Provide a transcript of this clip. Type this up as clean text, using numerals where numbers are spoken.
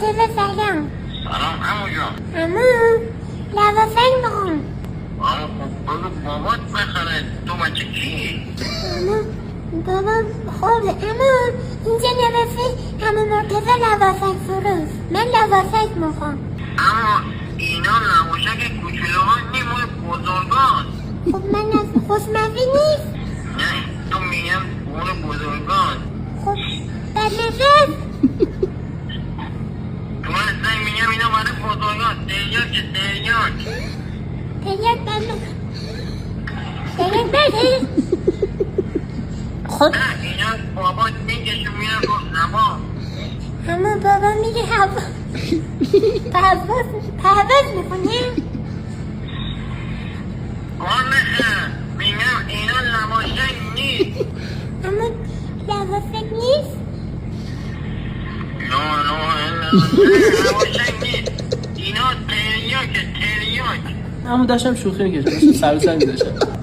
مرتضی سلام. سلام عمو جان. عمو لواسک میخوام. عمو خب بگو بابات بخره. تو بچه کی؟ عمو بابا خوبه. عمو اینجا نوشته عمو مرتضی لواسک فروش. من لواسک میخوام. اما اینا لواشک کوچولوها نی مال بزرگان. خب من از خوشمزه نیست. نه تو میگم مال بزرگان. خب بدنفس. تو من اصلا میگم اینا مال بزرگان. تریاک تریاک. تریاک بده. تریاک بده. خب نه اینا بابات میکشون میره رو هوا. عمو بابا میگه هوا پرواز میکنه. واضحه میگم اینا لواشک نیست. عمو لواسک نیست. نه لواشک نیست. اینا تریاک تریاک. اما داشتم شوخی میکردم سر میذاشتم